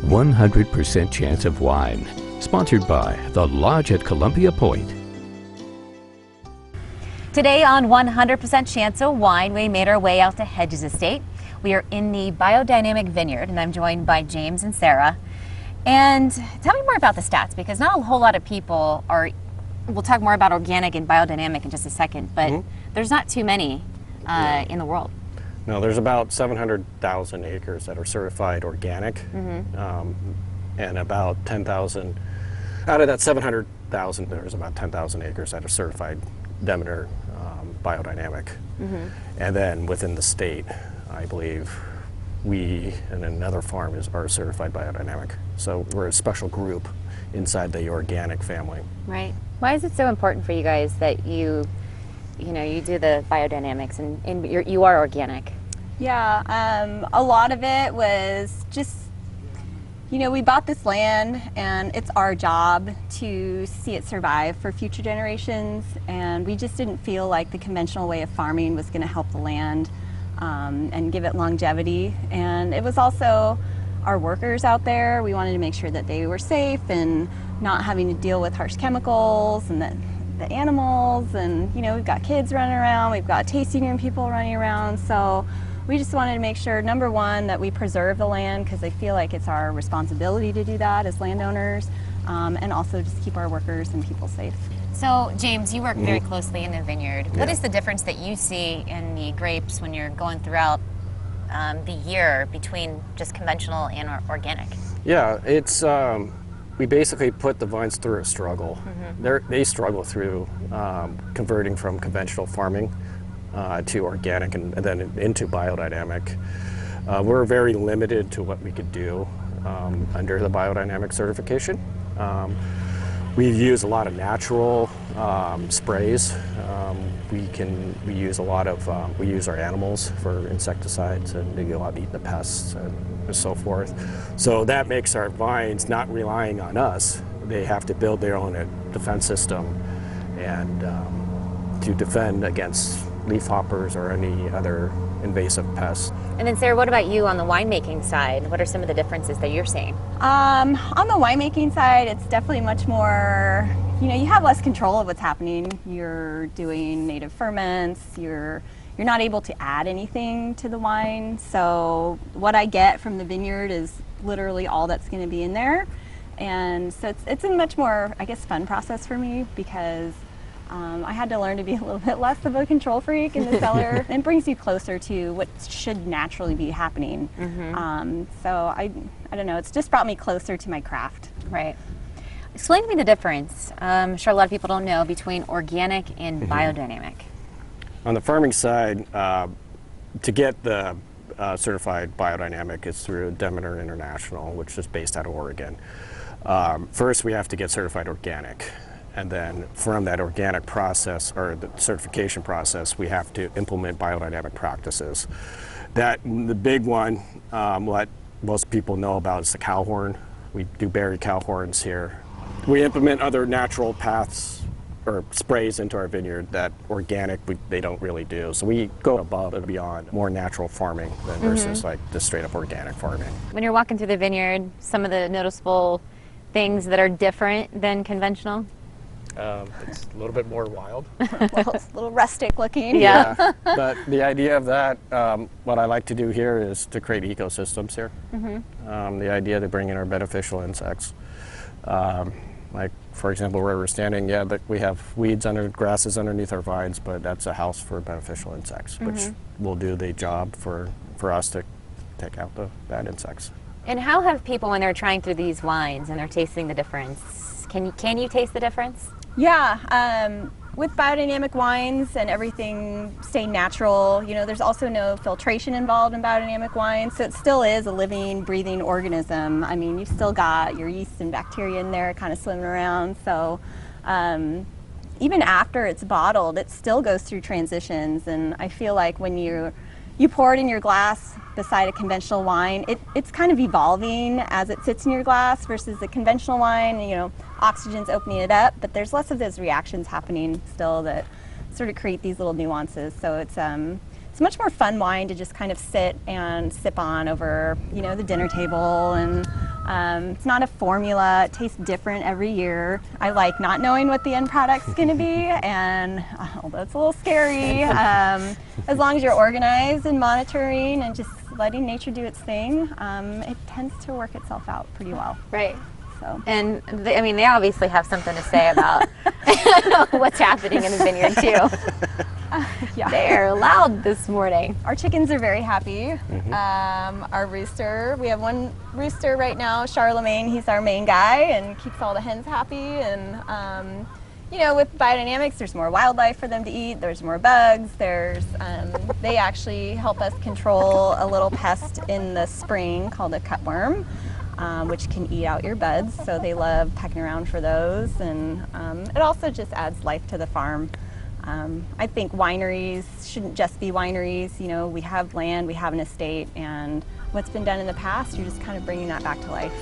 100% Chance of Wine, sponsored by The Lodge at Columbia Point. Today on 100% Chance of Wine, we made our way out to Hedges Estate. We are in the Biodynamic Vineyard, and I'm joined by James and Sarah. And tell me more about the stats, because not a whole lot of people are, we'll talk more about organic and biodynamic in just a second, but there's not too many in the world. No, there's about 700,000 acres that are certified organic, and about 10,000, out of that 700,000, there's about 10,000 acres that are certified Demeter biodynamic. And then within the state, I believe we and another farm are certified biodynamic. So we're a special group inside the organic family. Right. Why is it so important for you guys that you do the biodynamics and you are organic? Yeah, a lot of it was just, we bought this land and it's our job to see it survive for future generations, and we just didn't feel like the conventional way of farming was going to help the land and give it longevity. And it was also our workers out there. We wanted to make sure that they were safe and not having to deal with harsh chemicals, and that the animals, and we've got kids running around, we've got tasting room people running around, so we just wanted to make sure, number one, that we preserve the land, because I feel like it's our responsibility to do that as landowners, and also just keep our workers and people safe. So James, you work very closely in the vineyard. What is the difference that you see in the grapes when you're going throughout the year between just conventional and organic? Yeah, it's we basically put the vines through a struggle. They struggle through converting from conventional farming to organic and then into biodynamic. We're very limited to what we could do under the biodynamic certification. We use a lot of natural sprays. We use a lot of, we use our animals for insecticides, and they go out and eat the pests and so forth. So that makes our vines not relying on us. They have to build their own defense system and to defend against leafhoppers or any other invasive pests. And then Sarah, what about you on the winemaking side? What are some of the differences that you're seeing? On the winemaking side, it's definitely much more, you have less control of what's happening. You're doing native ferments, you're not able to add anything to the wine. So what I get from the vineyard is literally all that's going to be in there. And so it's a much more, I guess, fun process for me, because I had to learn to be a little bit less of a control freak in the cellar. It brings you closer to what should naturally be happening. So I don't know, it's just brought me closer to my craft. Right. Explain to me the difference, I'm sure a lot of people don't know, between organic and biodynamic. On the farming side, to get the certified biodynamic is through Demeter International, which is based out of Oregon. First, we have to get certified organic. And then from that organic process, or the certification process, we have to implement biodynamic practices. The big one, what most people know about, is the cow horn. We do berry cow horns here. We implement other natural paths or sprays into our vineyard that organic they don't really do. So we go above and beyond more natural farming than versus like just straight up organic farming. When you're walking through the vineyard, some of the noticeable things that are different than conventional? It's a little bit more wild. Well, it's a little rustic looking. Yeah. But the idea of that, what I like to do here is to create ecosystems here. The idea to bring in our beneficial insects. Like, for example, where we're standing, we have weeds grasses underneath our vines, but that's a house for beneficial insects, which will do the job for us to take out the bad insects. And how have people, when they're trying through these wines and they're tasting the difference, can you taste the difference? Yeah, with biodynamic wines and everything staying natural, there's also no filtration involved in biodynamic wines, so it still is a living, breathing organism. I mean, you've still got your yeast and bacteria in there kind of swimming around, so even after it's bottled, it still goes through transitions, and I feel like when you pour it in your glass beside a conventional wine, it's kind of evolving as it sits in your glass versus the conventional wine, oxygen's opening it up, but there's less of those reactions happening still that sort of create these little nuances. So it's much more fun wine to just kind of sit and sip on over, the dinner table and It's not a formula. It tastes different every year. I like not knowing what the end product's going to be, and although it's a little scary, as long as you're organized and monitoring and just letting nature do its thing, it tends to work itself out pretty well. Right. So. And they, I mean, they obviously have something to say about what's happening in the vineyard too. Yeah. They're loud this morning. Our chickens are very happy. Our rooster, we have one rooster right now, Charlemagne. He's our main guy and keeps all the hens happy. And you know, with biodynamics, there's more wildlife for them to eat. There's more bugs. There's they actually help us control a little pest in the spring called a cutworm, which can eat out your buds. So they love pecking around for those, and it also just adds life to the farm. I think wineries shouldn't just be wineries. You know, we have land, we have an estate, and what's been done in the past, you're just kind of bringing that back to life.